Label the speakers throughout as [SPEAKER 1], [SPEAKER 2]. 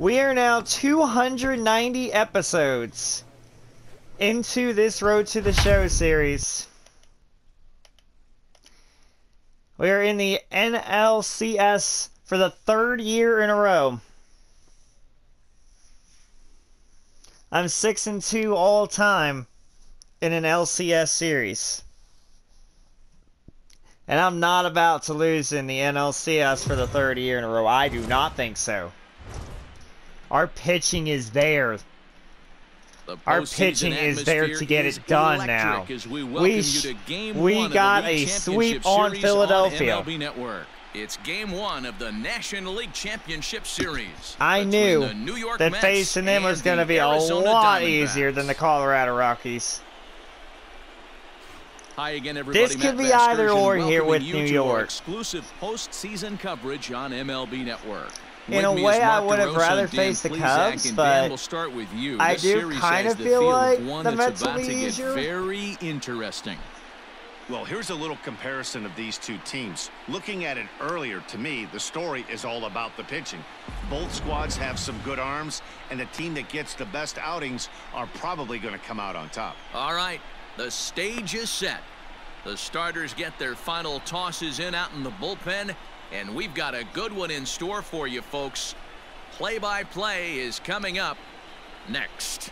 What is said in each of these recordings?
[SPEAKER 1] We are now 290 episodes into this Road to the Show series. We are in the NLCS for the 3rd year in a row. I'm 6-2 all time in an LCS series. And I'm not about to lose in the NLCS for the 3rd year in a row. I do not think so. Our pitching is there. Our pitching is there to get it done now. We got a sweep on Philadelphia.
[SPEAKER 2] On MLB Network. It's game 1 of the National League Championship Series.
[SPEAKER 1] I knew that facing them was going to be a lot easier than the Colorado Rockies.
[SPEAKER 2] Hi again, everybody.
[SPEAKER 1] This could be either or here with New York.
[SPEAKER 2] Exclusive postseason coverage on MLB Network.
[SPEAKER 1] In a way, I would have rather faced the Cubs, but I do kind of feel like the Mets will be easier.
[SPEAKER 2] Very interesting.
[SPEAKER 3] Well, here's a little comparison of these two teams. Looking at it earlier, to me, the story is all about the pitching. Both squads have some good arms, and the team that gets the best outings are probably going to come out on top.
[SPEAKER 2] All right, the stage is set. The starters get their final tosses in out in the bullpen, and we've got a good one in store for you, folks. Play-by-play is coming up next.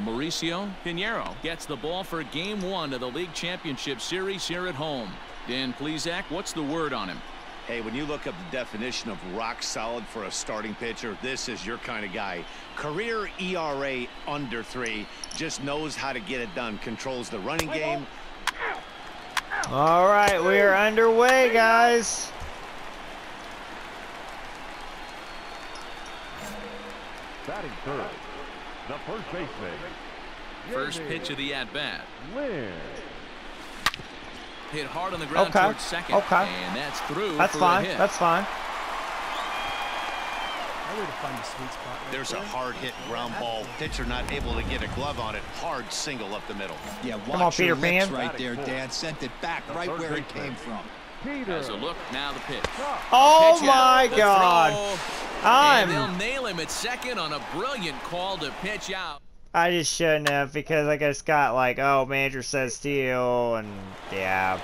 [SPEAKER 2] Mauricio Pinheiro gets the ball for game 1 of the League Championship Series here at home. Dan Plesac, what's the word on him?
[SPEAKER 3] Hey, when you look up the definition of rock solid for a starting pitcher, this is your kind of guy. Career ERA under 3, just knows how to get it done, controls the running game.
[SPEAKER 1] All right, we are underway, guys.
[SPEAKER 4] Batting third, the first baseman.
[SPEAKER 2] First pitch of the at-bat.
[SPEAKER 4] Lynn.
[SPEAKER 2] Hit hard on the ground towards second. And that's through.
[SPEAKER 1] That's fine. That's fine.
[SPEAKER 3] There's a hard hit ground ball. Pitcher not able to get a glove on it. Hard single up the middle.
[SPEAKER 5] Yeah,
[SPEAKER 1] come on, Peter Pan.
[SPEAKER 5] Right there, Dad. Sent it back right where it came from.
[SPEAKER 2] As a look, now the pitch.
[SPEAKER 1] Oh my God!
[SPEAKER 2] And they'll nail him at second on a brilliant call to pitch out.
[SPEAKER 1] I just shouldn't have, because I just got like, oh, manager says steal, and yeah.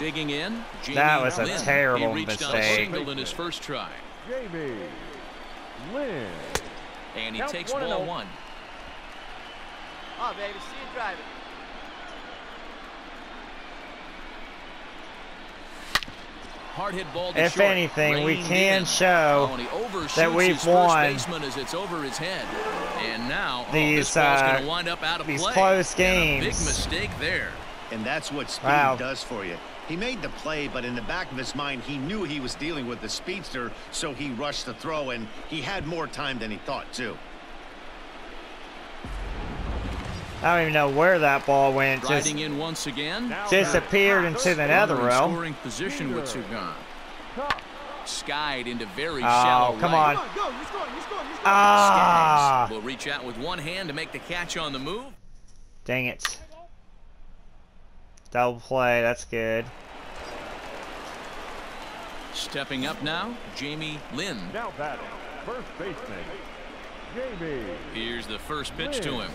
[SPEAKER 2] Digging in, Jamie
[SPEAKER 1] that was a
[SPEAKER 2] Lynn.
[SPEAKER 1] terrible
[SPEAKER 2] he reached
[SPEAKER 1] mistake.
[SPEAKER 2] On a single in his first try.
[SPEAKER 4] Jamie Lynn.
[SPEAKER 2] And he takes ball 1.
[SPEAKER 6] Oh, baby, see you driving.
[SPEAKER 2] Hard hit ball to
[SPEAKER 1] if
[SPEAKER 2] short.
[SPEAKER 1] anything, we can show that we've won
[SPEAKER 2] as it's over his head. And now
[SPEAKER 1] these,
[SPEAKER 2] this ball's going to wind up out of
[SPEAKER 1] these
[SPEAKER 2] play.
[SPEAKER 1] close games.
[SPEAKER 2] Big mistake there.
[SPEAKER 3] And that's what speed does for you. He made the play, but in the back of his mind, he knew he was dealing with the speedster, so he rushed the throw, and he had more time than he thought, too.
[SPEAKER 1] I don't even know where that ball went. Just
[SPEAKER 2] Riding in once again.
[SPEAKER 1] Disappeared into the nether realm.
[SPEAKER 2] Scoring position with Sugan. Skied into very shallow.
[SPEAKER 1] Oh, come
[SPEAKER 2] right.
[SPEAKER 1] on.
[SPEAKER 2] Ah! Will reach out with one hand to make the catch on the move.
[SPEAKER 1] Dang it. Double play. That's good.
[SPEAKER 2] Stepping up now, Jamie Lynn.
[SPEAKER 4] Now batting, first baseman, Jamie.
[SPEAKER 2] Here's the first pitch to him.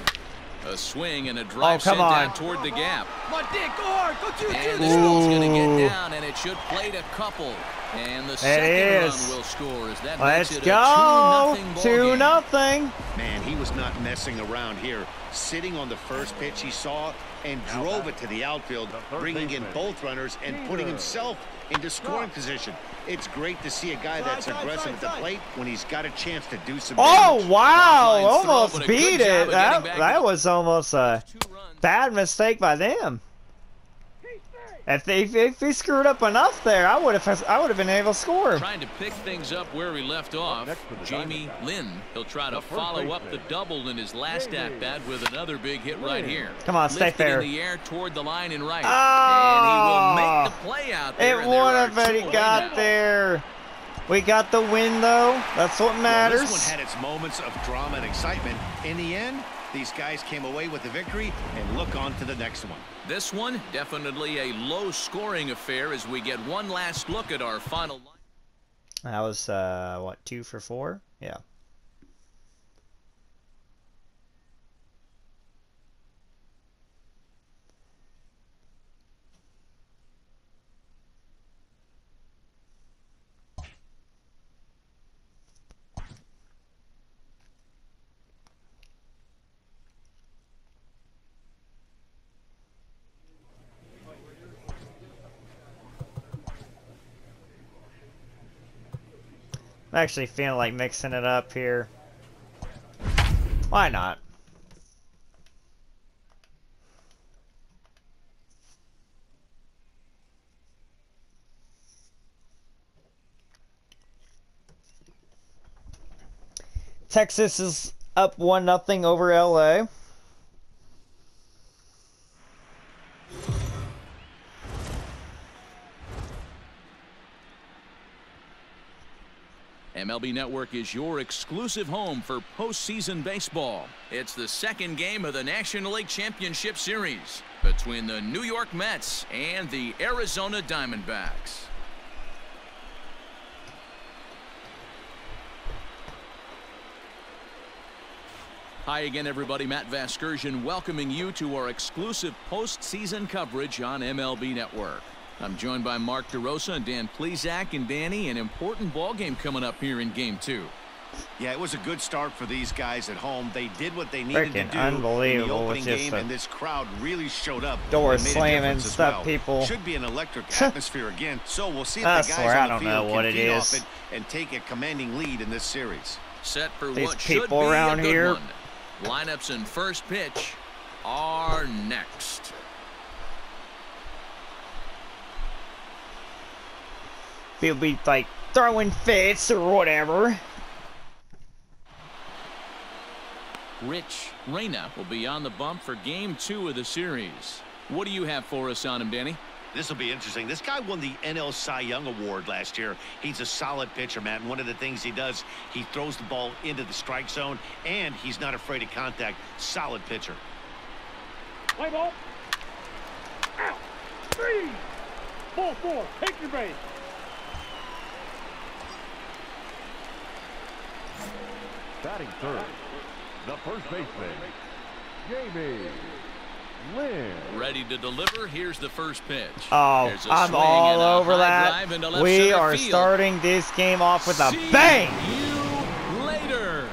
[SPEAKER 2] A swing and a drive
[SPEAKER 1] sent
[SPEAKER 2] down toward the gap.
[SPEAKER 6] Come on, Dick, go hard, go two.
[SPEAKER 2] And this ball's going to get down, and it should plate a couple. And the second run will score as that
[SPEAKER 1] Let's
[SPEAKER 2] makes it
[SPEAKER 1] go.
[SPEAKER 2] a
[SPEAKER 1] 2-0.
[SPEAKER 3] Man, he was not messing around here. Sitting on the first pitch he saw and drove it to the outfield, bringing in both runners and putting himself into scoring position. It's great to see a guy that's aggressive at the plate when he's got a chance to do some damage.
[SPEAKER 1] Oh, wow. Almost beat it. That was almost a bad mistake by them. If he screwed up enough there, I would have been able to score.
[SPEAKER 2] Trying to pick things up where he left off. Jamie Lynn, he'll try to follow up the double in his last at bat with another big hit right here.
[SPEAKER 1] Come on, stay fair.
[SPEAKER 2] In the air toward the line and right.
[SPEAKER 1] Oh,
[SPEAKER 2] and he will make the play out there.
[SPEAKER 1] It would have, but he got there. We got the win, though. That's what matters.
[SPEAKER 3] Well, this one had its moments of drama and excitement. In the end, these guys came away with the victory and look on to the next one.
[SPEAKER 2] This one, definitely a low-scoring affair as we get one last look at our final line.
[SPEAKER 1] That was, what, 2 for 4? Yeah. I'm actually feeling like mixing it up here. Why not? Texas is up 1-0 over LA.
[SPEAKER 2] MLB Network is your exclusive home for postseason baseball. It's the second game of the National League Championship Series between the New York Mets and the Arizona Diamondbacks. Hi again, everybody. Matt Vasgersian welcoming you to our exclusive postseason coverage on MLB Network. I'm joined by Mark DeRosa and Dan Plesac. And Danny, an important ball game coming up here in Game 2.
[SPEAKER 3] Yeah, it was a good start for these guys at home. They did what they needed to do
[SPEAKER 1] unbelievable
[SPEAKER 3] in the opening game,
[SPEAKER 1] the
[SPEAKER 3] and this crowd really showed up.
[SPEAKER 1] Doors slamming, stuff, people.
[SPEAKER 3] Should be an electric atmosphere again. So we'll see if the guys on the field can feed off it and take a commanding lead in this series.
[SPEAKER 2] Set for
[SPEAKER 1] these
[SPEAKER 2] what should be
[SPEAKER 1] around
[SPEAKER 2] a good
[SPEAKER 1] here.
[SPEAKER 2] one. Lineups and first pitch are next.
[SPEAKER 1] He'll be like throwing fits or whatever.
[SPEAKER 2] Rich Reyna will be on the bump for Game 2 of the series. What do you have for us on him, Danny?
[SPEAKER 3] This will be interesting. This guy won the NL Cy Young Award last year. He's a solid pitcher, Matt. And one of the things he does, he throws the ball into the strike zone, and he's not afraid of contact. Solid pitcher.
[SPEAKER 4] Play ball. Out. 3. Ball 4. Take your base. Batting third, the first baseman, Jamie Lynn.
[SPEAKER 2] Ready to deliver. Here's the first pitch.
[SPEAKER 1] Oh, I'm all over that. We are starting this game off with a bang.
[SPEAKER 2] See you later.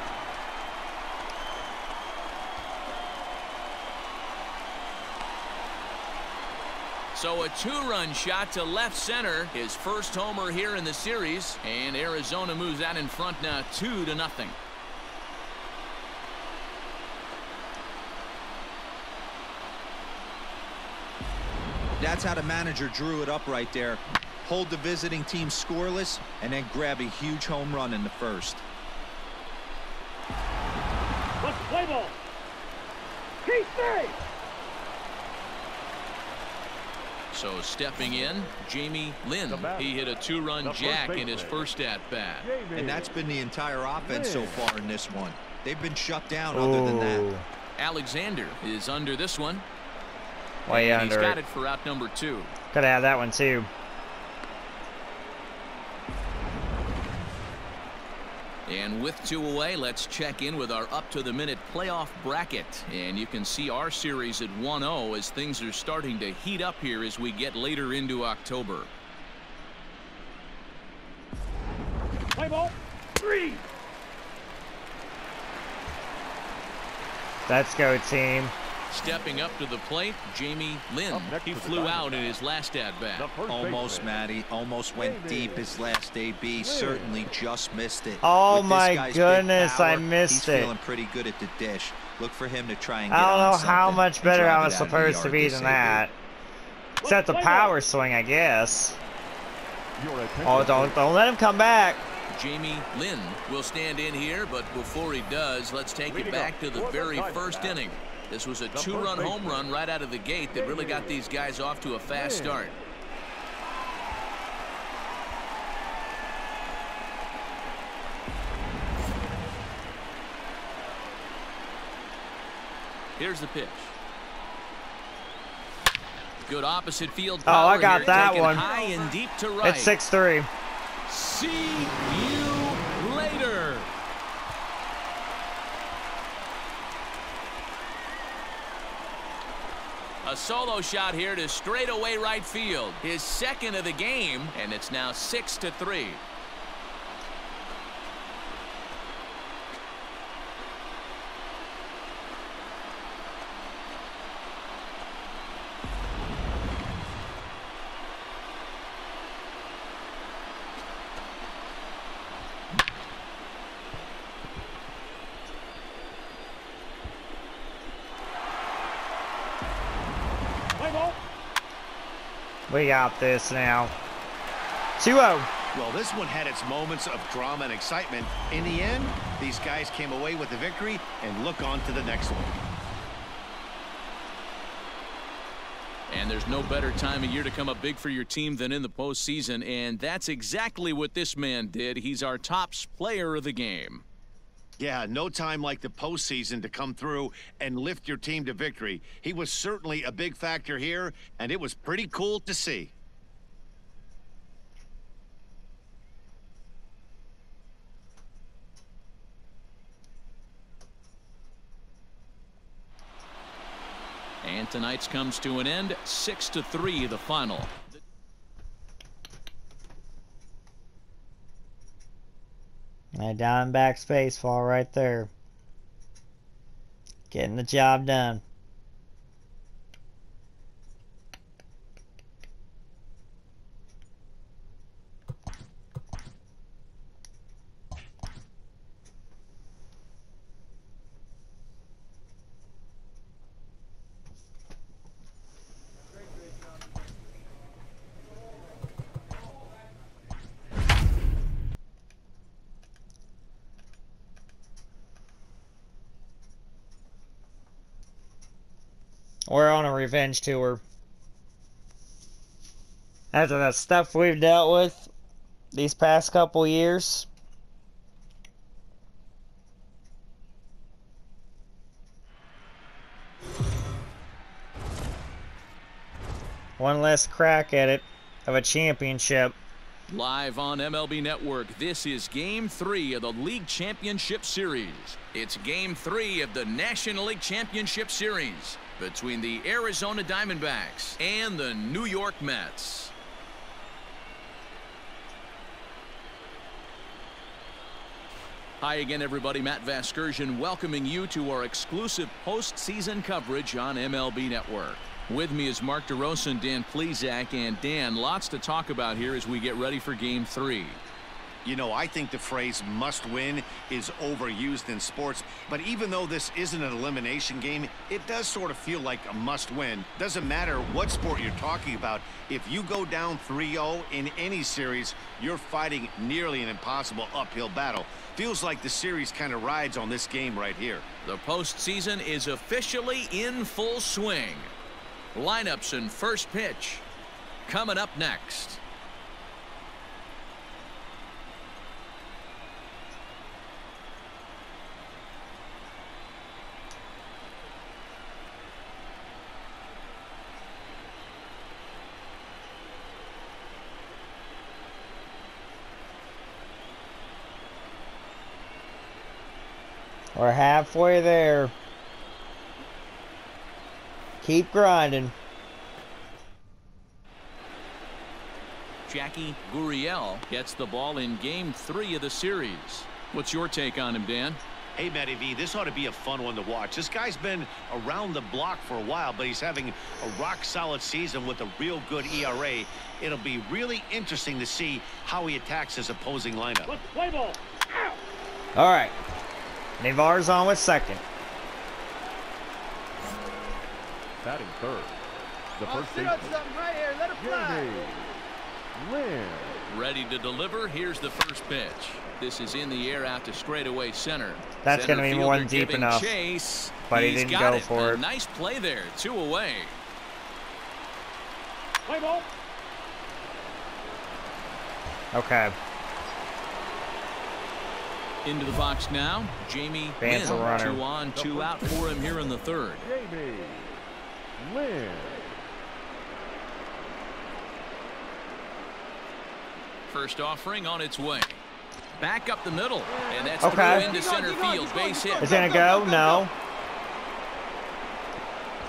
[SPEAKER 2] So a 2-run shot to left center. His first homer here in the series. And Arizona moves out in front now 2-0.
[SPEAKER 5] That's how the manager drew it up right there. Hold the visiting team scoreless and then grab a huge home run in the first.
[SPEAKER 4] Let's play ball. Keep safe.
[SPEAKER 2] So stepping in, Jamie Lynn. He hit a 2-run jack in his first at-bat.
[SPEAKER 5] And that's been the entire offense so far in this one. They've been shut down other than that.
[SPEAKER 2] Alexander is under this one.
[SPEAKER 1] Way
[SPEAKER 2] and
[SPEAKER 1] under
[SPEAKER 2] he's got it for out number 2.
[SPEAKER 1] Could have had that one too.
[SPEAKER 2] And with 2 away, let's check in with our up-to-the-minute playoff bracket. And you can see our series at 1-0 as things are starting to heat up here as we get later into October.
[SPEAKER 4] Play ball. 3.
[SPEAKER 1] Let's go, team.
[SPEAKER 2] Stepping up to the plate, Jamie Lynn. He flew out in his last at-bat.
[SPEAKER 5] Almost, Matty. Almost went deep his last AB. Certainly just missed it.
[SPEAKER 1] Oh my goodness, I missed it.
[SPEAKER 5] He's feeling pretty good at the dish. Look for him to try and get
[SPEAKER 1] I don't
[SPEAKER 5] on
[SPEAKER 1] know how
[SPEAKER 5] something
[SPEAKER 1] much
[SPEAKER 5] and
[SPEAKER 1] better
[SPEAKER 5] drive
[SPEAKER 1] I
[SPEAKER 5] it
[SPEAKER 1] was
[SPEAKER 5] out of the
[SPEAKER 1] supposed to
[SPEAKER 5] yard
[SPEAKER 1] be
[SPEAKER 5] this
[SPEAKER 1] than
[SPEAKER 5] AB.
[SPEAKER 1] that. Except the power swing, I guess. Oh, don't let him come back.
[SPEAKER 2] Jamie Lynn will stand in here, but before he does, let's take it back to the very first inning. This was a two-run home run right out of the gate that really got these guys off to a fast start. Here's the pitch. Good opposite field power.
[SPEAKER 1] Oh, I got
[SPEAKER 2] here,
[SPEAKER 1] that
[SPEAKER 2] taken
[SPEAKER 1] one.
[SPEAKER 2] high and deep to right.
[SPEAKER 1] It's 6-3.
[SPEAKER 2] See you later. A solo shot here to straightaway right field. His second of the game, and it's now 6-3.
[SPEAKER 1] We got this now. 2-0.
[SPEAKER 3] Well, this one had its moments of drama and excitement. In the end, these guys came away with the victory and look on to the next one.
[SPEAKER 2] And there's no better time of year to come up big for your team than in the postseason, and that's exactly what this man did. He's our top player of the game.
[SPEAKER 3] Yeah, no time like the postseason to come through and lift your team to victory. He was certainly a big factor here, and it was pretty cool to see.
[SPEAKER 2] And tonight's comes to an end, 6-3 the final.
[SPEAKER 1] That Diamondbacks baseball right there. Getting the job done. We're on a revenge tour. After that stuff we've dealt with these past couple years. One less crack at it of a championship.
[SPEAKER 2] Live on MLB Network, this is Game 3 of the League Championship Series. It's Game 3 of the National League Championship Series between the Arizona Diamondbacks and the New York Mets. Hi again, everybody. Matt Vasgersian welcoming you to our exclusive postseason coverage on MLB Network. With me is Mark DeRosa and Dan Plesac. And Dan, lots to talk about here as we get ready for Game 3.
[SPEAKER 3] You know, I think the phrase must win is overused in sports, but even though this isn't an elimination game, it does sort of feel like a must win. Doesn't matter what sport you're talking about. If you go down 3-0 in any series, you're fighting nearly an impossible uphill battle. Feels like the series kind of rides on this game right here.
[SPEAKER 2] The postseason is officially in full swing. Lineups and first pitch coming up next.
[SPEAKER 1] We're halfway there. Keep grinding.
[SPEAKER 2] Jackie Gurriel gets the ball in Game 3 of the series. What's your take on him, Dan?
[SPEAKER 3] Hey, Matty V, this ought to be a fun one to watch. This guy's been around the block for a while, but he's having a rock-solid season with a real good ERA. It'll be really interesting to see how he attacks his opposing lineup.
[SPEAKER 4] Let's play ball.
[SPEAKER 1] All right. Navar's on with second.
[SPEAKER 4] Batting third, The first
[SPEAKER 6] sit on
[SPEAKER 4] baseman,
[SPEAKER 6] something right here. Let it fly.
[SPEAKER 4] Lynn.
[SPEAKER 2] Ready to deliver. Here's the first pitch. This is in the air out to straightaway center.
[SPEAKER 1] That's going to be
[SPEAKER 2] Center
[SPEAKER 1] one
[SPEAKER 2] fielder
[SPEAKER 1] deep
[SPEAKER 2] giving
[SPEAKER 1] enough.
[SPEAKER 2] chase.
[SPEAKER 1] But he
[SPEAKER 2] He's
[SPEAKER 1] didn't
[SPEAKER 2] got
[SPEAKER 1] go
[SPEAKER 2] it.
[SPEAKER 1] for it.
[SPEAKER 2] Nice play there. 2 away.
[SPEAKER 4] Play ball.
[SPEAKER 1] Okay.
[SPEAKER 2] Into the box now. Jamie Lynn.
[SPEAKER 1] Vance a runner.
[SPEAKER 2] 2 on, 2 out for him here in the third.
[SPEAKER 4] Jamie Lynn.
[SPEAKER 2] First offering on its way. Back up the middle. And that's
[SPEAKER 1] Okay.
[SPEAKER 2] through into center field. Base hit.
[SPEAKER 1] Is it going to go? No.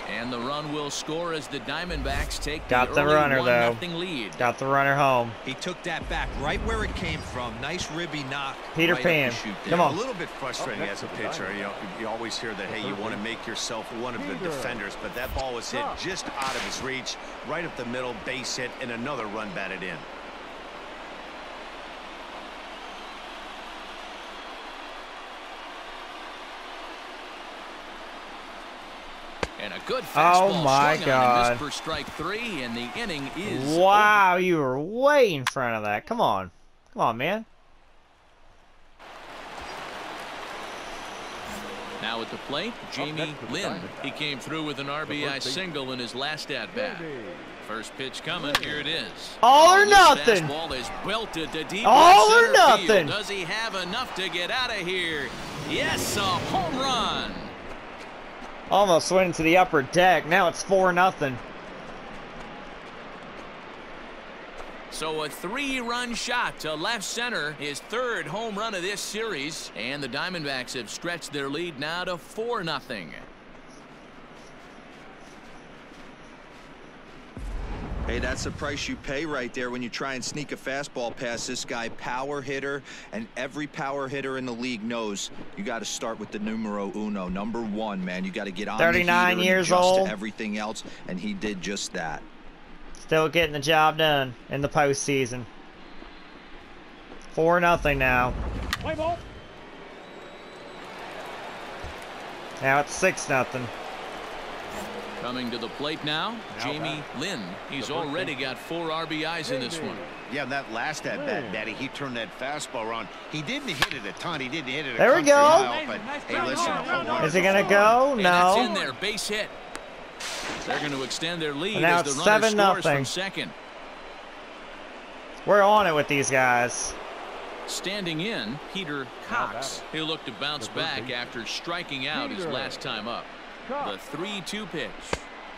[SPEAKER 2] And the run will score as the Diamondbacks take
[SPEAKER 1] Got
[SPEAKER 2] the
[SPEAKER 1] the
[SPEAKER 2] early
[SPEAKER 1] runner, though.
[SPEAKER 2] 1-0 lead.
[SPEAKER 1] Got the runner home.
[SPEAKER 5] He took that back right where it came from. Nice ribby knock.
[SPEAKER 1] Peter
[SPEAKER 5] right
[SPEAKER 1] Pan.
[SPEAKER 5] up the chute there.
[SPEAKER 1] Come on.
[SPEAKER 3] A little bit frustrating as a pitcher. You always hear that, hey, you want to make yourself one of the defenders, but that ball was hit just out of his reach, right up the middle, base hit, and another run batted in.
[SPEAKER 2] And a good fastball
[SPEAKER 1] Oh my
[SPEAKER 2] swung on
[SPEAKER 1] God.
[SPEAKER 2] him. Missed for strike 3, and the inning is
[SPEAKER 1] Wow, you were way in front of that. Come on. Come on, man.
[SPEAKER 2] Now at the plate, Jamie Lynn. He came through with an RBI single in his last at-bat. First pitch coming. Here it is.
[SPEAKER 1] All or
[SPEAKER 2] This
[SPEAKER 1] nothing.
[SPEAKER 2] Fastball is belted to deep
[SPEAKER 1] All
[SPEAKER 2] left
[SPEAKER 1] or
[SPEAKER 2] center
[SPEAKER 1] nothing.
[SPEAKER 2] field. Does he have enough to get out of here? Yes, a home run.
[SPEAKER 1] Almost went into the upper deck. Now it's 4-0.
[SPEAKER 2] So a 3-run shot to left center, his 3rd home run of this series, and the Diamondbacks have stretched their lead now to 4-0.
[SPEAKER 5] Hey, that's the price you pay right there when you try and sneak a fastball past this guy. Power hitter, and every power hitter in the league knows you got to start with the numero uno, number 1, man. You got to get on
[SPEAKER 1] 39
[SPEAKER 5] the
[SPEAKER 1] years
[SPEAKER 5] adjust
[SPEAKER 1] old.
[SPEAKER 5] to everything else, and he did just that.
[SPEAKER 1] Still getting the job done in the postseason. 4-0 now.
[SPEAKER 4] Play ball.
[SPEAKER 1] Now it's 6-0.
[SPEAKER 2] Coming to the plate now, Jamie Lynn. He's already got 4 RBIs in this one.
[SPEAKER 3] Yeah, that last at-bat, Daddy, he turned that fastball around. He didn't hit it a ton. He didn't hit it a
[SPEAKER 1] There we
[SPEAKER 3] country
[SPEAKER 1] go.
[SPEAKER 3] mile, but, hey, listen,
[SPEAKER 1] Is it going to go?
[SPEAKER 2] And that's in
[SPEAKER 1] No.
[SPEAKER 2] there, base hit. They're going to extend their lead
[SPEAKER 1] And now
[SPEAKER 2] as the
[SPEAKER 1] it's
[SPEAKER 2] runner
[SPEAKER 1] 7-0.
[SPEAKER 2] scores from second.
[SPEAKER 1] We're on it with these guys.
[SPEAKER 2] Standing in, Peter Cox. He looked to bounce back after striking out his last time up. The 3-2 pitch.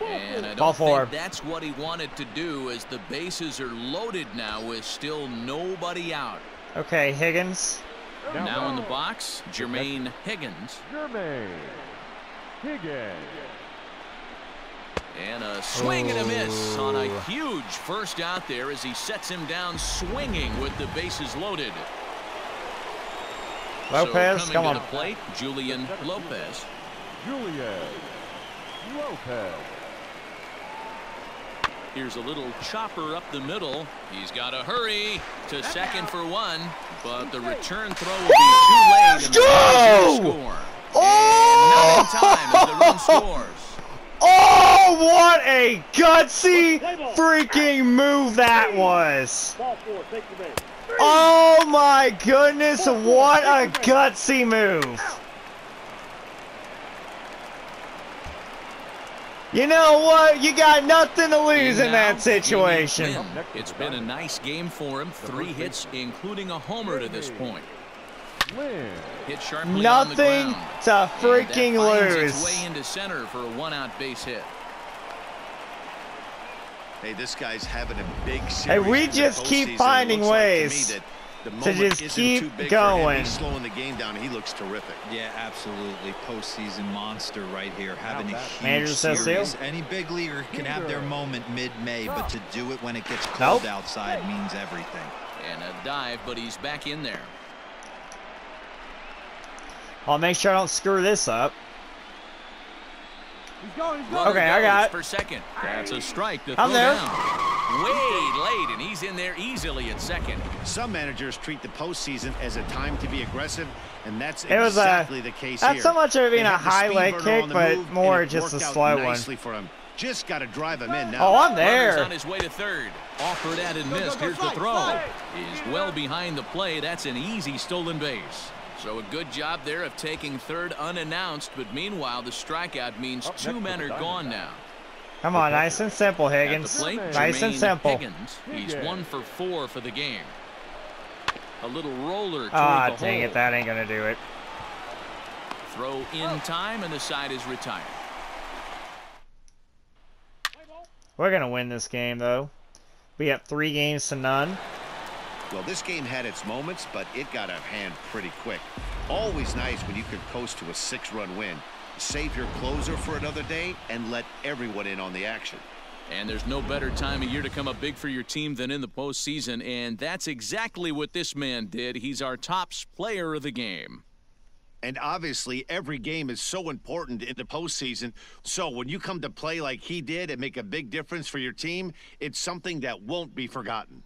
[SPEAKER 2] And I
[SPEAKER 1] Ball
[SPEAKER 2] don't
[SPEAKER 1] four.
[SPEAKER 2] think that's what he wanted to do, as the bases are loaded now with still nobody out.
[SPEAKER 1] Okay, Higgins.
[SPEAKER 2] Now in the box, Jermaine Higgins.
[SPEAKER 4] Jermaine Higgins.
[SPEAKER 2] And a swing and a miss on a huge first out there as he sets him down swinging with the bases loaded.
[SPEAKER 1] Lopez,
[SPEAKER 2] so
[SPEAKER 1] come
[SPEAKER 2] coming
[SPEAKER 1] on.
[SPEAKER 2] to the plate, Julian Lopez.
[SPEAKER 4] Julian Lopez.
[SPEAKER 2] Here's a little chopper up the middle. He's got to hurry to second for 1, but the return throw will be too late and the Dodgers score. And not in time as the run scores.
[SPEAKER 1] Oh, what a gutsy freaking move that was.
[SPEAKER 4] Ball 4, take the base.
[SPEAKER 1] Oh my goodness, what a gutsy move. You know what? You got nothing to lose in that situation.
[SPEAKER 2] It's been a nice game for him. 3 hits, including a homer to this point. Hit sharply on the
[SPEAKER 1] Nothing
[SPEAKER 2] ground.
[SPEAKER 1] to freaking
[SPEAKER 2] And that finds its
[SPEAKER 1] lose.
[SPEAKER 2] way into center for a 1-out base hit.
[SPEAKER 3] Hey, this guy's having a big series.
[SPEAKER 1] Hey, we
[SPEAKER 3] in the
[SPEAKER 1] just keep
[SPEAKER 3] postseason. It
[SPEAKER 1] finding
[SPEAKER 3] looks like to me
[SPEAKER 1] ways
[SPEAKER 3] that the
[SPEAKER 1] to
[SPEAKER 3] moment
[SPEAKER 1] just
[SPEAKER 3] isn't
[SPEAKER 1] keep
[SPEAKER 3] too big for him.
[SPEAKER 1] going.
[SPEAKER 3] He's slowing the game down. He looks terrific.
[SPEAKER 5] Yeah, absolutely. Postseason monster right here. Having a
[SPEAKER 1] Manager
[SPEAKER 5] huge
[SPEAKER 1] says
[SPEAKER 5] series.
[SPEAKER 1] so.
[SPEAKER 5] Any big leaguer can have their moment mid-May, but to do it when it gets
[SPEAKER 1] Nope.
[SPEAKER 5] cold outside means everything.
[SPEAKER 2] And a dive, but he's back in there.
[SPEAKER 1] I'll make sure I don't screw this up.
[SPEAKER 4] He's going.
[SPEAKER 2] Runner
[SPEAKER 1] Okay, I
[SPEAKER 2] goes
[SPEAKER 1] got it.
[SPEAKER 2] for second. That's a strike to
[SPEAKER 1] I'm
[SPEAKER 2] throw
[SPEAKER 1] there.
[SPEAKER 2] down. Way late, and he's in there easily at second.
[SPEAKER 3] Some managers treat the postseason as a time to be aggressive, and that's
[SPEAKER 1] It was
[SPEAKER 3] exactly the case
[SPEAKER 1] not
[SPEAKER 3] here.
[SPEAKER 1] so much of it being
[SPEAKER 3] They
[SPEAKER 1] a
[SPEAKER 3] had the
[SPEAKER 1] high
[SPEAKER 3] speed
[SPEAKER 1] leg
[SPEAKER 3] burner
[SPEAKER 1] kick,
[SPEAKER 3] on the
[SPEAKER 1] but
[SPEAKER 3] move,
[SPEAKER 1] more
[SPEAKER 3] and it
[SPEAKER 1] just a
[SPEAKER 3] worked out
[SPEAKER 1] slow one.
[SPEAKER 3] nicely for him. Just got to drive him in now.
[SPEAKER 1] Oh, I'm there.
[SPEAKER 2] Runner's on his way to third. Offered at and missed. Here's the throw. He's well behind the play. That's an easy stolen base. So a good job there of taking third unannounced. But meanwhile, the strikeout means two men are gone now.
[SPEAKER 1] Come on, nice and simple, Higgins.
[SPEAKER 2] Plate,
[SPEAKER 1] nice and simple.
[SPEAKER 2] Higgins. He's 1 for 4 for the game. A little roller toward
[SPEAKER 1] Ah,
[SPEAKER 2] the
[SPEAKER 1] dang
[SPEAKER 2] hole.
[SPEAKER 1] it, that ain't gonna do it.
[SPEAKER 2] Throw in time, and the side is retired.
[SPEAKER 1] We're gonna win this game, though. We have 3 games to none.
[SPEAKER 3] Well, this game had its moments, but it got out of hand pretty quick. Always nice when you can coast to a 6-run win. Save your closer for another day and let everyone in on the action.
[SPEAKER 2] And there's no better time of year to come up big for your team than in the postseason, and that's exactly what this man did. He's our top player of the game.
[SPEAKER 3] And obviously, every game is so important in the postseason. So when you come to play like he did and make a big difference for your team, it's something that won't be forgotten.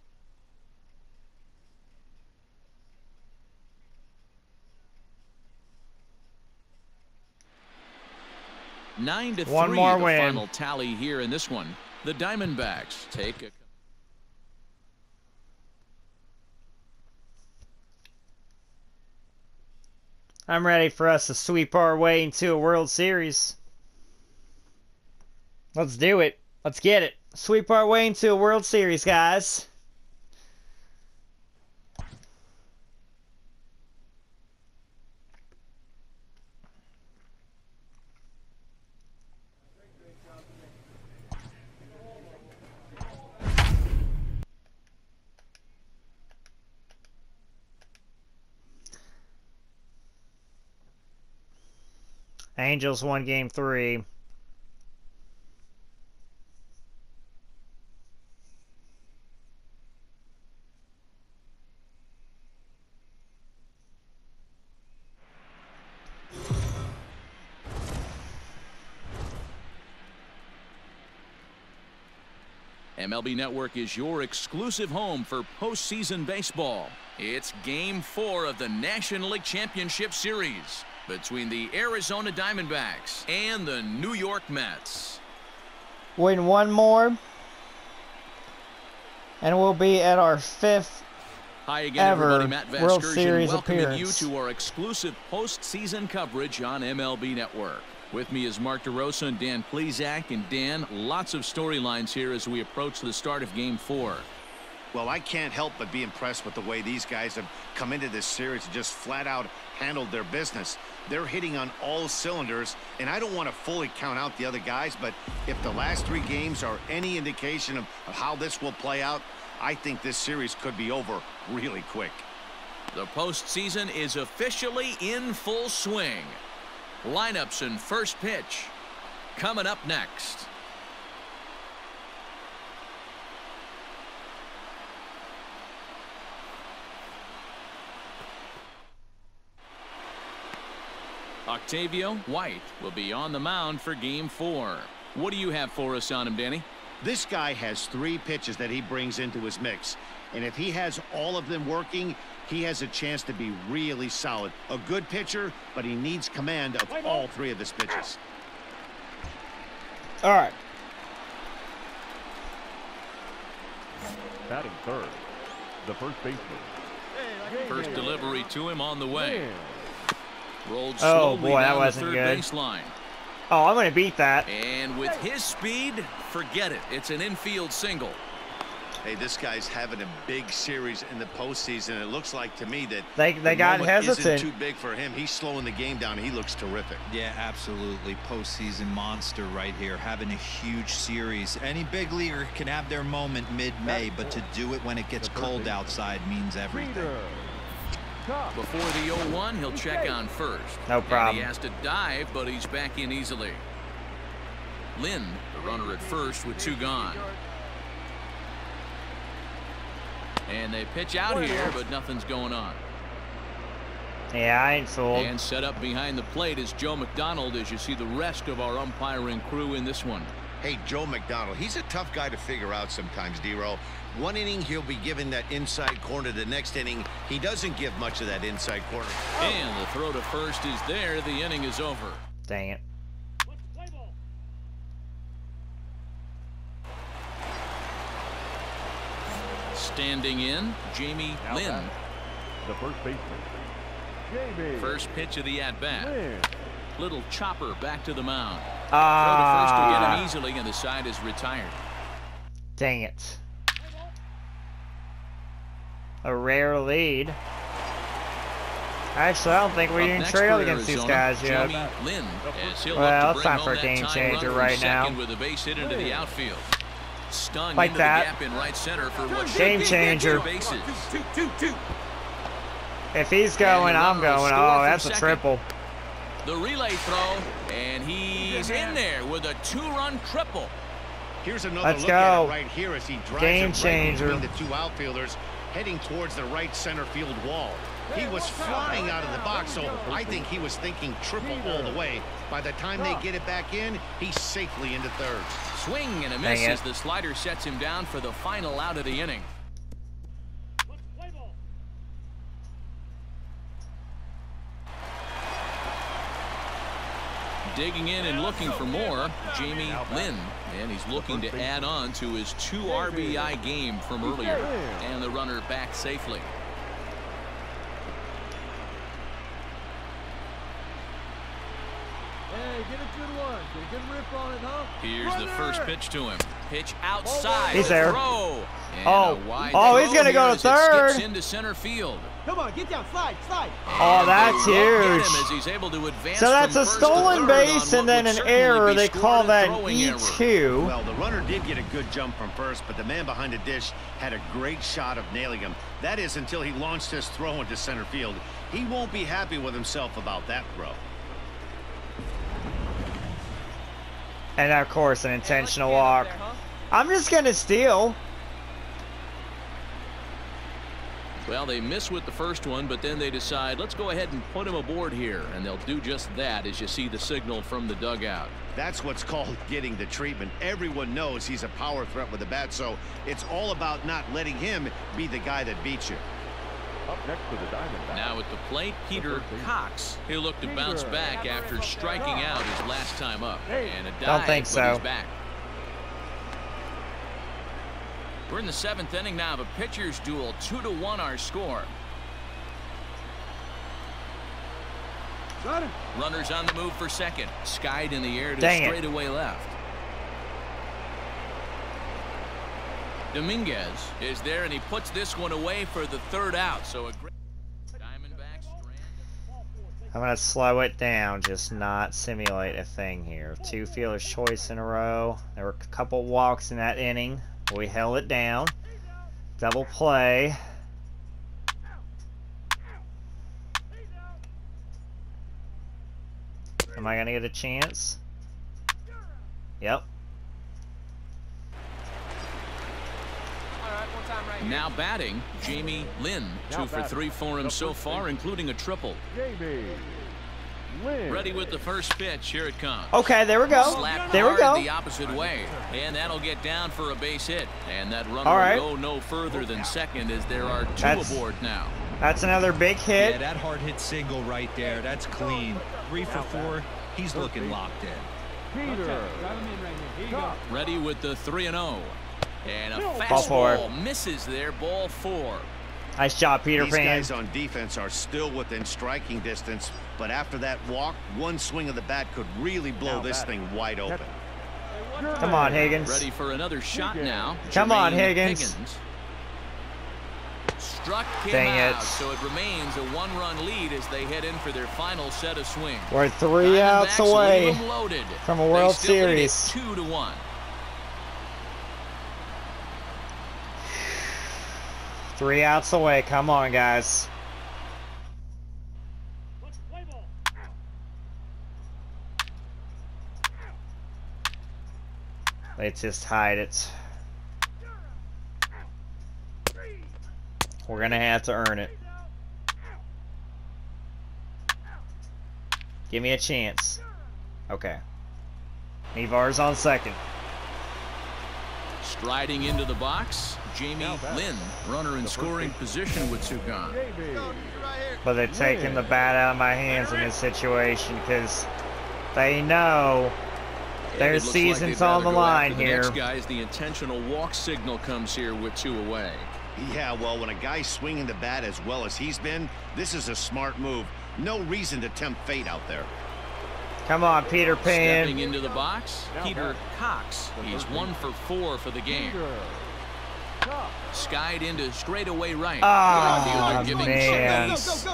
[SPEAKER 2] Nine to 3,
[SPEAKER 1] One more
[SPEAKER 2] the
[SPEAKER 1] win.
[SPEAKER 2] final tally here in this one. The Diamondbacks take a...
[SPEAKER 1] I'm ready for us to sweep our way into a World Series. Let's do it. Let's get it. Sweep our way into a World Series, guys. Angels won game 3.
[SPEAKER 2] MLB Network is your exclusive home for postseason baseball. It's Game 4 of the National League Championship Series between the Arizona Diamondbacks and the New York Mets.
[SPEAKER 1] Win one more, and we'll be at our 5th
[SPEAKER 2] Hi again,
[SPEAKER 1] ever
[SPEAKER 2] everybody. Matt Vasgersian
[SPEAKER 1] World Series
[SPEAKER 2] welcoming
[SPEAKER 1] appearance.
[SPEAKER 2] you to our exclusive postseason coverage on MLB Network. With me is Mark DeRosa and Dan Plesac. And Dan, lots of storylines here as we approach the start of Game 4.
[SPEAKER 3] Well, I can't help but be impressed with the way these guys have come into this series and just flat out handled their business. They're hitting on all cylinders, and I don't want to fully count out the other guys, but if the last 3 games are any indication of how this will play out, I think this series could be over really quick.
[SPEAKER 2] The postseason is officially in full swing. Lineups and first pitch coming up next. Octavio White will be on the mound for Game 4. What do you have for us on him, Danny?
[SPEAKER 3] This guy has 3 pitches that he brings into his mix, and if he has all of them working, he has a chance to be really solid. A good pitcher, but he needs command of all 3 of his pitches.
[SPEAKER 1] All right.
[SPEAKER 4] Batting third, the first baseman.
[SPEAKER 2] First delivery to him on the way. Rolled
[SPEAKER 1] Oh,
[SPEAKER 2] slowly
[SPEAKER 1] boy, that
[SPEAKER 2] down
[SPEAKER 1] wasn't
[SPEAKER 2] the third
[SPEAKER 1] good.
[SPEAKER 2] baseline.
[SPEAKER 1] Oh, I'm going to beat that.
[SPEAKER 2] And with his speed, forget it. It's an infield single.
[SPEAKER 3] Hey, this guy's having a big series in the postseason. It looks like to me that
[SPEAKER 1] They
[SPEAKER 3] the
[SPEAKER 1] got
[SPEAKER 3] moment
[SPEAKER 1] hesitant.
[SPEAKER 3] isn't too big for him. He's slowing the game down. He looks terrific.
[SPEAKER 5] Yeah, absolutely. Postseason monster right here, having a huge series. Any big leaguer can have their moment mid-May, but to do it when it gets cold outside means everything.
[SPEAKER 2] Before the 0-1, he'll check on first.
[SPEAKER 1] No problem.
[SPEAKER 2] And he has to dive, but he's back in easily. Lynn, the runner at first with 2 gone. And they pitch out here, but nothing's going on.
[SPEAKER 1] Yeah, I ain't fooled.
[SPEAKER 2] And set up behind the plate is Joe McDonald as you see the rest of our umpiring crew in this one.
[SPEAKER 3] Hey, Joe McDonald, he's a tough guy to figure out sometimes, D-Row. One inning, he'll be giving that inside corner. The next inning, he doesn't give much of that inside corner.
[SPEAKER 2] And the throw to first is there. The inning is over.
[SPEAKER 1] Dang it.
[SPEAKER 2] Standing in, Jamie Lynn.
[SPEAKER 4] The first baseman. Jamie.
[SPEAKER 2] First pitch of the at-bat.
[SPEAKER 4] Lynn.
[SPEAKER 2] Little chopper back to the mound. Throw to first to get him easily, and the side is retired.
[SPEAKER 1] Dang it. A rare lead. Actually, I don't think we even trailed against these guys yet.
[SPEAKER 2] Jamie Lynn,
[SPEAKER 1] well, it's time for a game changer right now.
[SPEAKER 2] With a base hit into the outfield. Stung
[SPEAKER 1] like
[SPEAKER 2] into
[SPEAKER 1] that.
[SPEAKER 2] The gap in right center for what
[SPEAKER 1] game changer.
[SPEAKER 2] Bases.
[SPEAKER 1] If he's going, I'm going. Oh, that's a triple.
[SPEAKER 2] The relay throw, and he's in there with a 2-run triple.
[SPEAKER 3] Here's another
[SPEAKER 1] Let's
[SPEAKER 3] look
[SPEAKER 1] go.
[SPEAKER 3] at it right here as he drives
[SPEAKER 1] Game
[SPEAKER 3] it
[SPEAKER 1] changer.
[SPEAKER 3] right between the two outfielders, heading towards the right center field wall. He was flying out of the box, so I think he was thinking triple all the way. By the time they get it back in, he's safely into third.
[SPEAKER 2] Swing and a miss as the slider sets him down for the final out of the inning. Digging in and looking for more, Jamie Lynn, and he's looking to add on to his 2 RBI game from earlier, and the runner back safely.
[SPEAKER 6] Hey, get a good one. Get a good rip on it, huh?
[SPEAKER 2] Here's the first pitch to him. Pitch outside.
[SPEAKER 1] He's there.
[SPEAKER 2] Throw.
[SPEAKER 1] Oh, he's going to go to third.
[SPEAKER 2] Skips into center field.
[SPEAKER 6] Come on, get down, slide.
[SPEAKER 1] Oh, that's huge.
[SPEAKER 2] As he's able to advance
[SPEAKER 1] So that's a stolen base and then an error. They call that an E2.
[SPEAKER 3] Well, the runner did get a good jump from first, but the man behind the dish had a great shot of nailing him. That is until he launched his throw into center field. He won't be happy with himself about that throw.
[SPEAKER 1] And of course, an intentional walk. I'm just going to steal.
[SPEAKER 2] Well, they miss with the first one, but then they decide, let's go ahead and put him aboard here. And they'll do just that as you see the signal from the dugout.
[SPEAKER 3] That's what's called getting the treatment. Everyone knows he's a power threat with the bat, so it's all about not letting him be the guy that beats you.
[SPEAKER 4] Up next to the Diamondbacks.
[SPEAKER 2] Now at the plate, Peter Cox. He'll look to bounce back after striking out his last time up. And a dive,
[SPEAKER 1] don't think so.
[SPEAKER 2] He's back. We're in the 7th inning now of a pitcher's duel. 2-1 our score. Runners on the move for second. Skied in the air to straightaway left. Dominguez is there, and he puts this one away for the 3rd out. So a great Diamondbacks.
[SPEAKER 1] I'm going to slow it down, just not simulate a thing here. 2 fielder's choice in a row. There were a couple walks in that inning. We held it down. Double play. Am I going to get a chance? Yep.
[SPEAKER 2] Now batting, Jamie Lynn. 2 for 3 for him so far, including a triple.
[SPEAKER 4] Jamie Lynn.
[SPEAKER 2] Ready with the first pitch. Here it comes.
[SPEAKER 1] Okay, there we go.
[SPEAKER 2] Slapped
[SPEAKER 1] There we
[SPEAKER 2] hard
[SPEAKER 1] go.
[SPEAKER 2] the opposite way, and that'll get down for a base hit. And that runner
[SPEAKER 1] All right.
[SPEAKER 2] will go no further than second, as there are 2 aboard now.
[SPEAKER 1] That's another big hit.
[SPEAKER 7] Yeah, that hard hit single right there. That's clean. 3 for 4. He's looking locked in.
[SPEAKER 4] Peter.
[SPEAKER 2] Ready with the 3-0. And a
[SPEAKER 1] Ball 4.
[SPEAKER 2] fastball misses there. Ball 4.
[SPEAKER 1] Nice job, Peter
[SPEAKER 3] These
[SPEAKER 1] Pan.
[SPEAKER 3] guys on defense are still within striking distance, but after that walk, one swing of the bat could really blow this thing wide open.
[SPEAKER 1] Come on, Higgins.
[SPEAKER 2] Ready for another shot now.
[SPEAKER 1] Come on,
[SPEAKER 2] Jermaine
[SPEAKER 1] Higgins.
[SPEAKER 2] Struck him
[SPEAKER 1] Dang
[SPEAKER 2] out,
[SPEAKER 1] it.
[SPEAKER 2] so it remains a 1-run lead as they head in for their final set of swings.
[SPEAKER 1] We're 3 outs
[SPEAKER 2] Diamondbacks
[SPEAKER 1] away
[SPEAKER 2] leave them loaded.
[SPEAKER 1] from a World
[SPEAKER 2] They still lead it
[SPEAKER 1] Series.
[SPEAKER 2] 2-1.
[SPEAKER 1] Three outs away. Come on, guys. Let's just hide it. We're gonna have to earn it. Give me a chance. Okay. Nevar's on second.
[SPEAKER 2] Striding into the box, Jamie Lynn, runner in scoring position with 2 gone.
[SPEAKER 1] But they're taking the bat out of my hands in this situation because they know their season's on the line here.
[SPEAKER 2] The next guy, as the intentional walk signal comes here with 2 away.
[SPEAKER 3] Yeah, well, when a guy's swinging the bat as well as he's been, this is a smart move. No reason to tempt fate out there.
[SPEAKER 1] Come on, Peter Pan.
[SPEAKER 2] Stepping into the box, Peter Cox. He's 1 for 4 for the game. Skied into straightaway right.
[SPEAKER 1] Oh,
[SPEAKER 2] giving
[SPEAKER 1] man.
[SPEAKER 2] chase.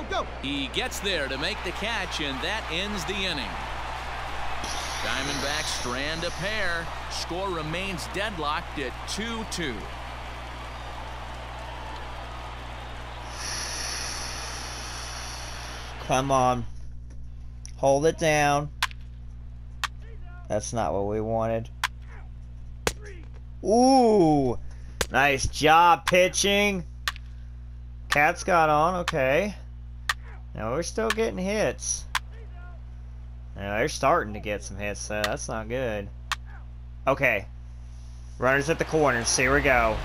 [SPEAKER 2] He gets there to make the catch, and that ends the inning. Diamondbacks strand a pair. Score remains deadlocked at 2-2.
[SPEAKER 1] Come on. Hold it down. That's not what we wanted. Ooh. Nice job pitching. Cat's got on. Okay. Now we're still getting hits. Now they're starting to get some hits, so that's not good. Okay. Runners at the corners. Here we go.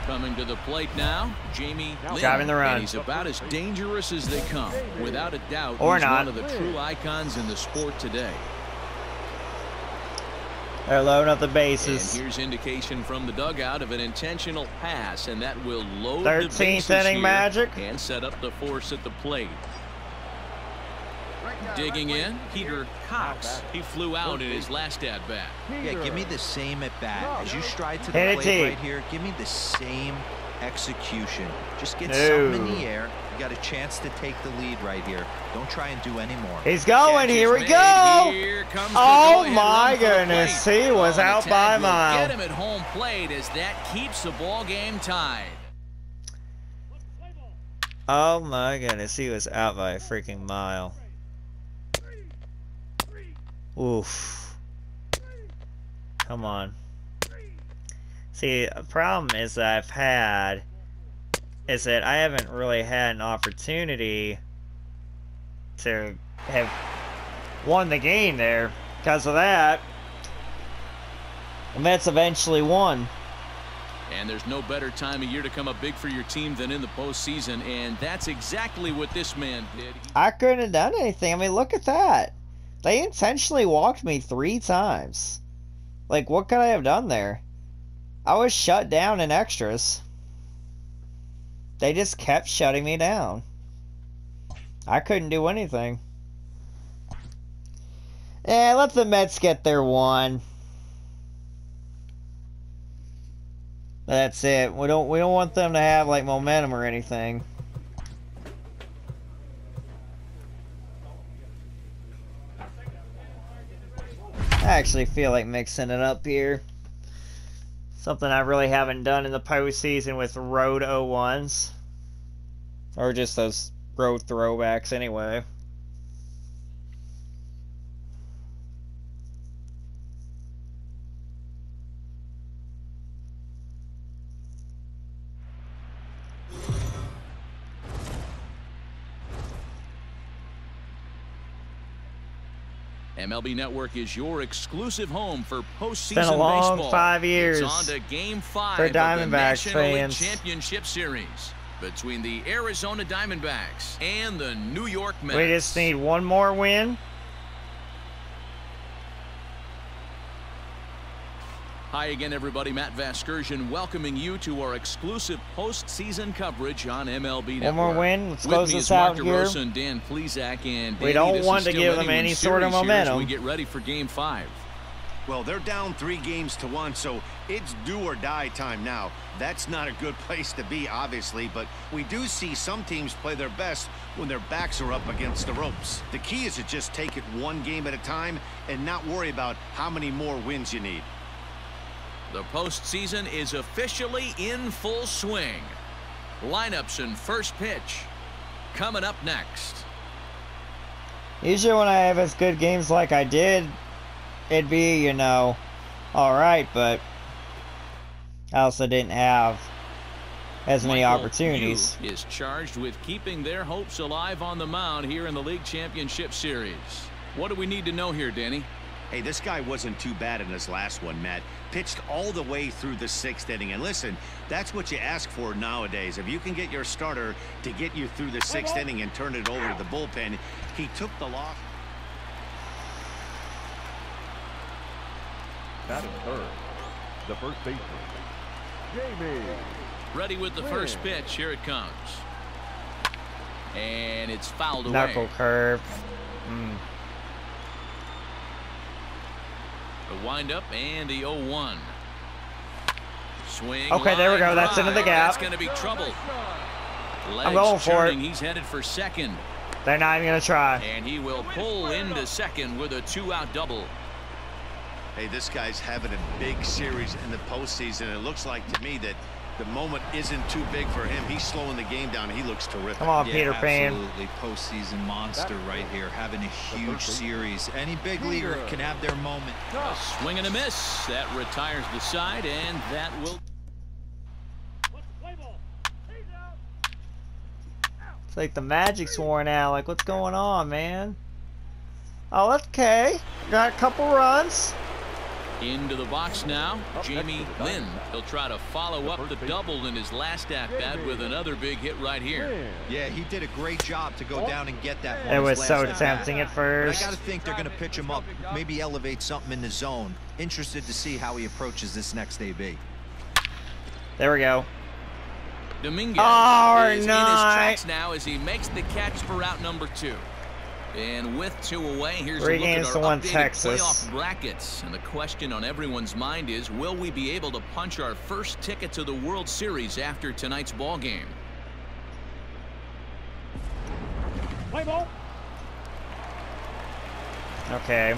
[SPEAKER 2] Coming to the plate now, Jamie Lynn.
[SPEAKER 1] Driving the run.
[SPEAKER 2] And he's about as dangerous as they come. Without a doubt,
[SPEAKER 1] Or
[SPEAKER 2] he's
[SPEAKER 1] not.
[SPEAKER 2] one of the true icons in the sport today.
[SPEAKER 1] They're loading up the bases.
[SPEAKER 2] And here's indication from the dugout of an intentional pass, and that will load the
[SPEAKER 1] 13th
[SPEAKER 2] bases
[SPEAKER 1] inning
[SPEAKER 2] here
[SPEAKER 1] magic.
[SPEAKER 2] and set up the force at the plate. Digging in, Peter Cox. He flew out in his last at-bat.
[SPEAKER 7] Yeah, give me the same at bat. As you stride to the
[SPEAKER 1] Hit it,
[SPEAKER 7] plate
[SPEAKER 1] T.
[SPEAKER 7] right here, give me the same execution. Just get
[SPEAKER 1] No.
[SPEAKER 7] something in the air. You got a chance to take the lead right here. Don't try and do any more.
[SPEAKER 1] He's going.
[SPEAKER 2] Catch
[SPEAKER 1] Here
[SPEAKER 2] is
[SPEAKER 1] we
[SPEAKER 2] made.
[SPEAKER 1] go.
[SPEAKER 2] Here comes the
[SPEAKER 1] Oh
[SPEAKER 2] go-ahead
[SPEAKER 1] my
[SPEAKER 2] run for the
[SPEAKER 1] goodness.
[SPEAKER 2] plate.
[SPEAKER 1] He was
[SPEAKER 2] And the
[SPEAKER 1] out
[SPEAKER 2] tag
[SPEAKER 1] by a
[SPEAKER 2] will
[SPEAKER 1] mile.
[SPEAKER 2] Get him at home plate as that keeps the ball game tied.
[SPEAKER 1] Oh my goodness. He was out by a freaking mile. Oof. Come on. See, a problem is that I've had is that I haven't really had an opportunity to have won the game there because of that. The Mets eventually won.
[SPEAKER 2] And there's no better time of year to come up big for your team than in the postseason, and that's exactly what this man did.
[SPEAKER 1] I couldn't have done anything. I mean, look at that. They intentionally walked me 3 times. Like, what could I have done there? I was shut down in extras. They just kept shutting me down. I couldn't do anything. Let the Mets get their 1. That's it. We don't want them to have like momentum or anything. I actually feel like mixing it up here. Something I really haven't done in the postseason with road 0-1s. Or just those road throwbacks anyway.
[SPEAKER 2] MLB Network is your exclusive home for postseason
[SPEAKER 1] Been a long
[SPEAKER 2] baseball.
[SPEAKER 1] 5 years
[SPEAKER 2] It's on to Game 5
[SPEAKER 1] for
[SPEAKER 2] of the
[SPEAKER 1] Diamondbacks
[SPEAKER 2] National League
[SPEAKER 1] fans.
[SPEAKER 2] Championship Series between the Arizona Diamondbacks and the New York Mets.
[SPEAKER 1] We just need one more win.
[SPEAKER 2] Hi again, everybody. Matt Vasgersian welcoming you to our exclusive postseason coverage on MLB Network.
[SPEAKER 1] One more win. Let's
[SPEAKER 2] With
[SPEAKER 1] close
[SPEAKER 2] me
[SPEAKER 1] this
[SPEAKER 2] is Mark
[SPEAKER 1] out here.
[SPEAKER 2] DeRosa and Dan Plesac, and
[SPEAKER 1] We
[SPEAKER 2] Danny,
[SPEAKER 1] don't
[SPEAKER 2] this
[SPEAKER 1] want
[SPEAKER 2] is
[SPEAKER 1] to
[SPEAKER 2] still
[SPEAKER 1] give them
[SPEAKER 2] anyone's
[SPEAKER 1] any sort of
[SPEAKER 2] series here as
[SPEAKER 1] momentum.
[SPEAKER 2] we get ready for Game 5.
[SPEAKER 3] Well, they're down 3-1, so it's do or die time now. That's not a good place to be, obviously, but we do see some teams play their best when their backs are up against the ropes. The key is to just take it one game at a time and not worry about how many more wins you need.
[SPEAKER 2] The postseason is officially in full swing. Lineups and first pitch coming up next.
[SPEAKER 1] Usually when I have as good games like I did, it'd be, you know, alright, but I also didn't have as many
[SPEAKER 2] Michael
[SPEAKER 1] opportunities.
[SPEAKER 2] Yu is charged with keeping their hopes alive on the mound here in the League Championship Series. What do we need to know here, Danny?
[SPEAKER 3] Hey, this guy wasn't too bad in his last one, Matt. Pitched all the way through the 6th inning. And listen, that's what you ask for nowadays. If you can get your starter to get you through the 6th inning and turn it over to the bullpen, he took the loss.
[SPEAKER 4] Batting third, the first baseman, Jamie
[SPEAKER 2] Ready with the first pitch. Here it comes. And it's fouled away.
[SPEAKER 1] Knuckle curve.
[SPEAKER 2] The windup and the 0-1. Swing.
[SPEAKER 1] Okay, there we go. That's into the gap.
[SPEAKER 2] That's going to be trouble.
[SPEAKER 1] I'm going for it.
[SPEAKER 2] He's headed for second.
[SPEAKER 1] They're not even going to try.
[SPEAKER 2] And he will pull into second with a 2-out double.
[SPEAKER 3] Hey, this guy's having a big series in the postseason. It looks like to me that the moment isn't too big for him. He's slowing the game down. He looks terrific.
[SPEAKER 1] Come on, Peter Pan.
[SPEAKER 7] Absolutely postseason monster right here, having a huge series. Any big leaguer can have their moment.
[SPEAKER 2] A swing and a miss. That retires the side, and that will.
[SPEAKER 1] It's like the magic's worn out. Like, what's going on, man? Oh, okay. Got a couple runs.
[SPEAKER 2] Into the box now, Jamie Lynn. He'll try to follow up the double in his last at-bat with another big hit right here.
[SPEAKER 7] Yeah, he did a great job to go down and get that one.
[SPEAKER 1] It was so tempting at first.
[SPEAKER 7] But I got to think they're going to pitch him up, maybe elevate something in the zone. Interested to see how he approaches this next AB.
[SPEAKER 1] There we go.
[SPEAKER 2] Dominguez
[SPEAKER 1] is
[SPEAKER 2] in his tracks now as he makes the catch for out number 2. And with 2 away, here's a look at our updated playoff brackets. And the question on everyone's mind is, will we be able to punch our first ticket to the World Series after tonight's ball game?
[SPEAKER 4] Play ball.
[SPEAKER 1] Okay.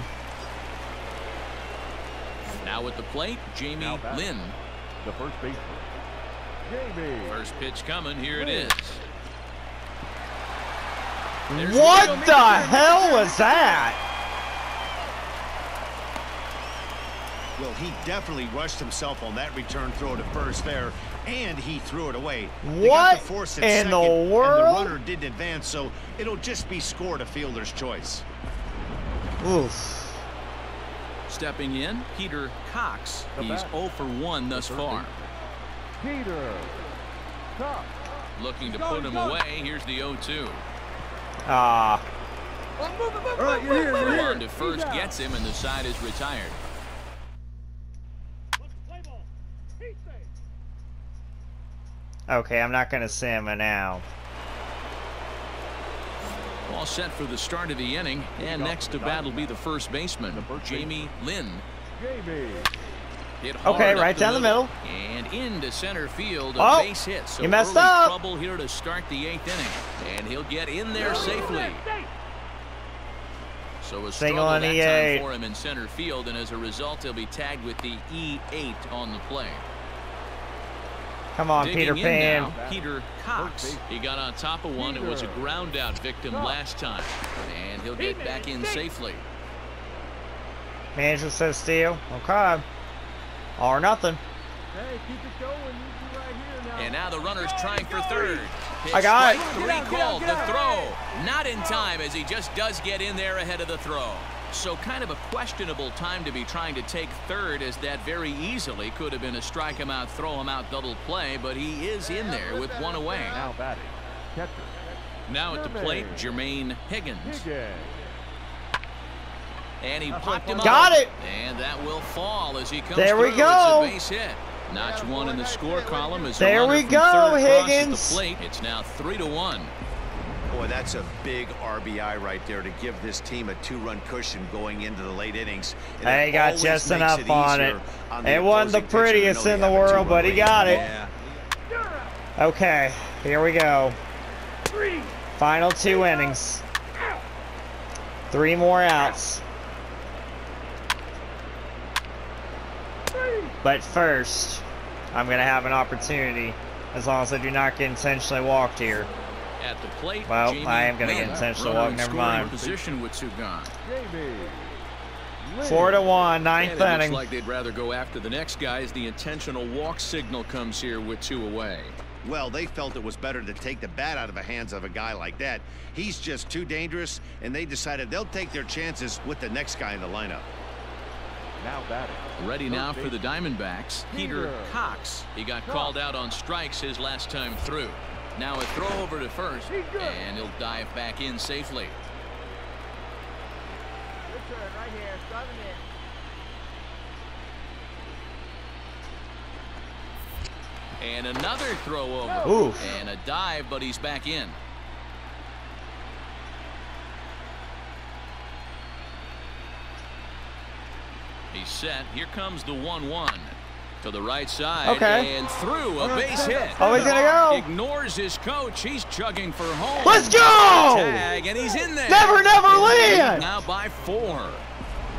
[SPEAKER 2] Now at the plate, Jamie Lynn.
[SPEAKER 4] The first baseman. Jamie.
[SPEAKER 2] First pitch coming. Here it is.
[SPEAKER 1] What the hell was that?
[SPEAKER 3] Well, he definitely rushed himself on that return throw to first there, and he threw it away.
[SPEAKER 1] What in the world?
[SPEAKER 3] And the runner didn't advance, so it'll just be scored a fielder's choice.
[SPEAKER 1] Oof.
[SPEAKER 2] Stepping in, Peter Cox. He's 0 for 1 thus far.
[SPEAKER 4] Peter Cox.
[SPEAKER 2] Looking to put him away. Here's the 0-2.
[SPEAKER 1] Ah.
[SPEAKER 4] All right, you're here.
[SPEAKER 2] On to first gets him, and the side is retired.
[SPEAKER 1] Okay, I'm not going to say him now.
[SPEAKER 2] All set for the start of the inning, and next to bat will be the first baseman, Jamie Lynn.
[SPEAKER 1] Okay, right down the middle.
[SPEAKER 2] And into center field, a
[SPEAKER 1] Oh,
[SPEAKER 2] base hit. So
[SPEAKER 1] you messed
[SPEAKER 2] early
[SPEAKER 1] up.
[SPEAKER 2] trouble here to start the 8th inning, and he'll get in there safely. So a
[SPEAKER 1] Single
[SPEAKER 2] struggle
[SPEAKER 1] on
[SPEAKER 2] that
[SPEAKER 1] E8.
[SPEAKER 2] time for him in center field, and as a result, he'll be tagged with the E8 on the play.
[SPEAKER 1] Come on,
[SPEAKER 2] Digging
[SPEAKER 1] Peter
[SPEAKER 2] in
[SPEAKER 1] Pan.
[SPEAKER 2] now, Peter Cox. He got on top of one. It was a ground out victim last time, and he'll get back in safely.
[SPEAKER 1] Manager says steal. Okay. All or nothing.
[SPEAKER 6] Hey, keep it going. You right here now.
[SPEAKER 2] And now the runner's trying for third.
[SPEAKER 1] I got it.
[SPEAKER 2] Strike 3 called. The throw. Not in time, as he just does get in there ahead of the throw. So kind of a questionable time to be trying to take third, as that very easily could have been a strike him out, throw him out double play, but he is in there with 1 away.
[SPEAKER 4] Now batting. Catcher.
[SPEAKER 2] Now at the plate, Jermaine Higgins. And he popped him up.
[SPEAKER 1] Got it.
[SPEAKER 2] And that will fall as he comes
[SPEAKER 1] There we
[SPEAKER 2] through.
[SPEAKER 1] go.
[SPEAKER 2] It's a base hit. Notch 1 in the score column as
[SPEAKER 1] There we go, Higgins.
[SPEAKER 2] The plate. It's now 3-1.
[SPEAKER 3] Boy, that's a big RBI right there to give this team a 2-run cushion going into the late innings. And
[SPEAKER 1] He got
[SPEAKER 3] always
[SPEAKER 1] just
[SPEAKER 3] makes
[SPEAKER 1] enough on it.
[SPEAKER 3] easier on the
[SPEAKER 1] It wasn't the
[SPEAKER 3] opposing pitcher to
[SPEAKER 1] prettiest
[SPEAKER 3] know
[SPEAKER 1] in
[SPEAKER 3] they
[SPEAKER 1] the
[SPEAKER 3] have a
[SPEAKER 1] world,
[SPEAKER 3] 2-run
[SPEAKER 1] but he
[SPEAKER 3] lead.
[SPEAKER 1] got it.
[SPEAKER 7] Yeah.
[SPEAKER 1] Okay, here we go. Final 2 innings. 3 more outs. But first, I'm going to have an opportunity, as long as I do not get intentionally walked here.
[SPEAKER 2] At the plate,
[SPEAKER 1] Well,
[SPEAKER 2] Jamie
[SPEAKER 1] I am going to get
[SPEAKER 2] Lynn.
[SPEAKER 1] intentionally
[SPEAKER 2] Runner
[SPEAKER 1] walked.
[SPEAKER 2] in
[SPEAKER 1] Never
[SPEAKER 2] scoring
[SPEAKER 1] mind.
[SPEAKER 2] position with 2 gone.
[SPEAKER 1] 4-1, 9th
[SPEAKER 2] And it looks
[SPEAKER 1] inning.
[SPEAKER 2] like they'd rather go after the next guy as the intentional walk signal comes here with 2 away.
[SPEAKER 3] Well, they felt it was better to take the bat out of the hands of a guy like that. He's just too dangerous, and they decided they'll take their chances with the next guy in the lineup.
[SPEAKER 4] Now batting.
[SPEAKER 2] Ready now for the Diamondbacks, Peter Cox. He got called out on strikes his last time through. Now a throw over to first, and he'll dive back in safely.
[SPEAKER 6] Good turn right here. Driving in.
[SPEAKER 2] And another throw over.
[SPEAKER 1] Oof.
[SPEAKER 2] And a dive, but he's back in. He's set. Here comes the 1-1. To the right side.
[SPEAKER 1] Okay.
[SPEAKER 2] And through a base hit.
[SPEAKER 1] Oh, he's gonna go.
[SPEAKER 2] Ignores his coach. He's chugging for home.
[SPEAKER 1] Let's go!
[SPEAKER 2] Tag, and he's in there.
[SPEAKER 1] Never land.
[SPEAKER 2] Now by 4.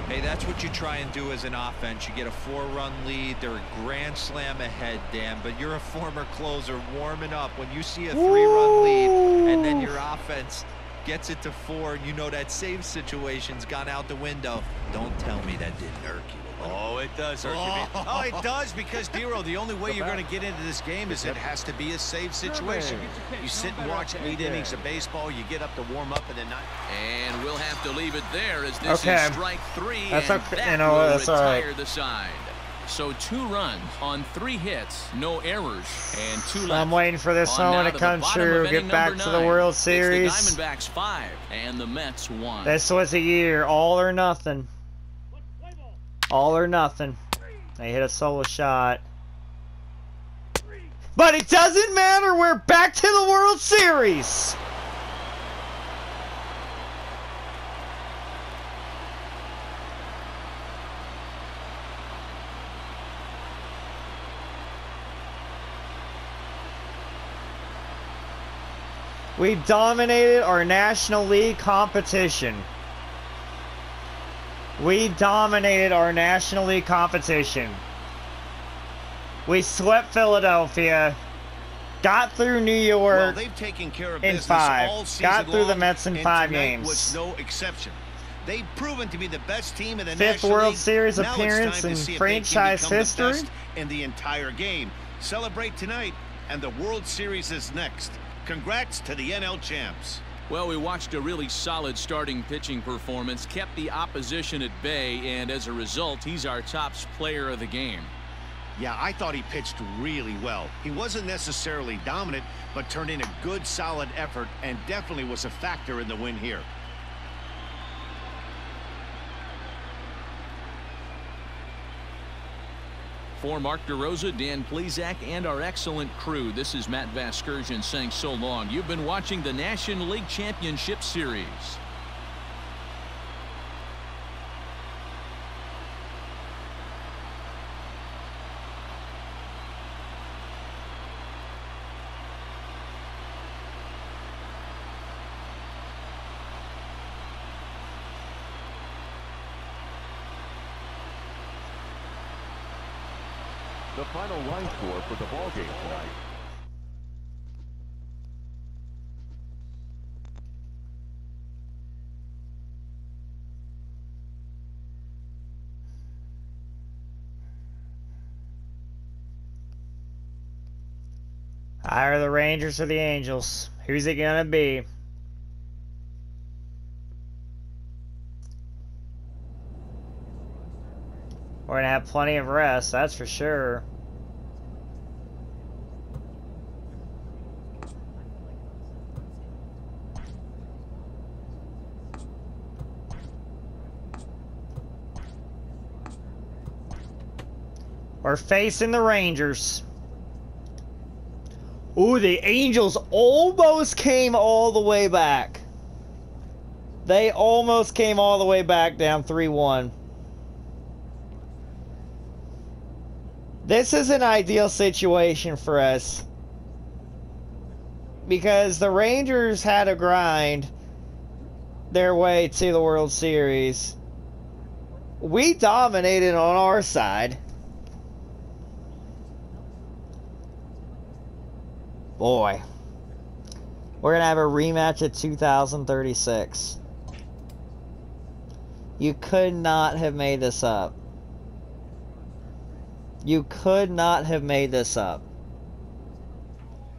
[SPEAKER 7] Hey, that's what you try and do as an offense. You get a 4-run lead. They're a grand slam ahead, Dan, but you're a former closer warming up. When you see a 3-run lead and then your offense gets it to 4 and you know that save situation's gone out the window, don't tell me that didn't irk you.
[SPEAKER 8] Oh, it does hurt you. Oh, it does, because, Dero, the only way you're going to get into this game is it has to be a save situation. You sit and watch 8 innings of baseball, you get up to warm up, and then not.
[SPEAKER 2] And we'll have to leave it there as this
[SPEAKER 1] Okay.
[SPEAKER 2] is strike 3.
[SPEAKER 1] That's
[SPEAKER 2] and
[SPEAKER 1] okay.
[SPEAKER 2] that
[SPEAKER 1] You know,
[SPEAKER 2] will
[SPEAKER 1] that's all right.
[SPEAKER 2] retire the side. So 2 runs on 3 hits, no errors, and 2 left.
[SPEAKER 1] I'm waiting for this
[SPEAKER 2] On
[SPEAKER 1] one
[SPEAKER 2] now
[SPEAKER 1] to
[SPEAKER 2] the
[SPEAKER 1] come
[SPEAKER 2] bottom
[SPEAKER 1] true.
[SPEAKER 2] of
[SPEAKER 1] Get
[SPEAKER 2] inning
[SPEAKER 1] back
[SPEAKER 2] number
[SPEAKER 1] to the
[SPEAKER 2] 9.
[SPEAKER 1] World
[SPEAKER 2] It's
[SPEAKER 1] Series.
[SPEAKER 2] the Diamondbacks 5 and the Mets 1.
[SPEAKER 1] This was a year, all or nothing. All or nothing. They hit a solo shot. But it doesn't matter. We're back to the World Series. We dominated our National League competition. We dominated our National League competition. We swept Philadelphia, got through New York
[SPEAKER 3] Well, they've taken care of
[SPEAKER 1] in
[SPEAKER 3] business
[SPEAKER 1] 5,
[SPEAKER 3] all season
[SPEAKER 1] got through the
[SPEAKER 3] long,
[SPEAKER 1] Mets in
[SPEAKER 3] and
[SPEAKER 1] 5
[SPEAKER 3] tonight
[SPEAKER 1] games.
[SPEAKER 3] was no exception. They've proven to be the best team in the
[SPEAKER 1] 5th
[SPEAKER 3] National
[SPEAKER 1] World
[SPEAKER 3] League.
[SPEAKER 1] Series
[SPEAKER 3] Now it's
[SPEAKER 1] appearance
[SPEAKER 3] time
[SPEAKER 1] in
[SPEAKER 3] to see if they can
[SPEAKER 1] franchise
[SPEAKER 3] become the
[SPEAKER 1] history.
[SPEAKER 3] best in the entire game. Celebrate tonight, and the World Series is next. Congrats to the NL champs.
[SPEAKER 2] Well, we watched a really solid starting pitching performance, kept the opposition at bay, and as a result, he's our top player of the game.
[SPEAKER 3] Yeah, I thought he pitched really well. He wasn't necessarily dominant, but turned in a good, solid effort and definitely was a factor in the win here.
[SPEAKER 2] For Mark DeRosa, Dan Plesac, and our excellent crew, this is Matt Vasgersian saying so long. You've been watching the National League Championship Series.
[SPEAKER 4] The final line score for the ballgame tonight.
[SPEAKER 1] Either the Rangers or the Angels. Who's it gonna be? We're gonna have plenty of rest, that's for sure. We're facing the Rangers. Ooh, the Angels almost came all the way back. They almost came all the way back, down 3-1. This is an ideal situation for us, because the Rangers had to grind their way to the World Series. We dominated on our side. Boy, we're going to have a rematch at 2036. You could not have made this up. You could not have made this up.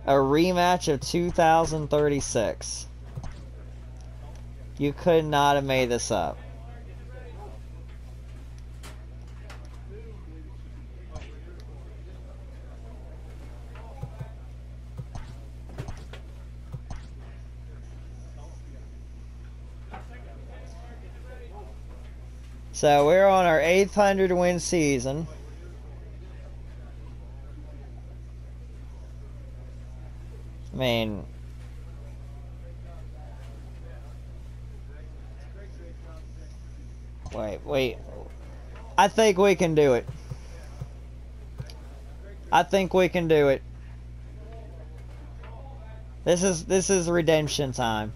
[SPEAKER 1] A rematch of 2036. You could not have made this up. So we're on our 800 win season. mean, wait. I think we can do it. I think we can do it. This is redemption time.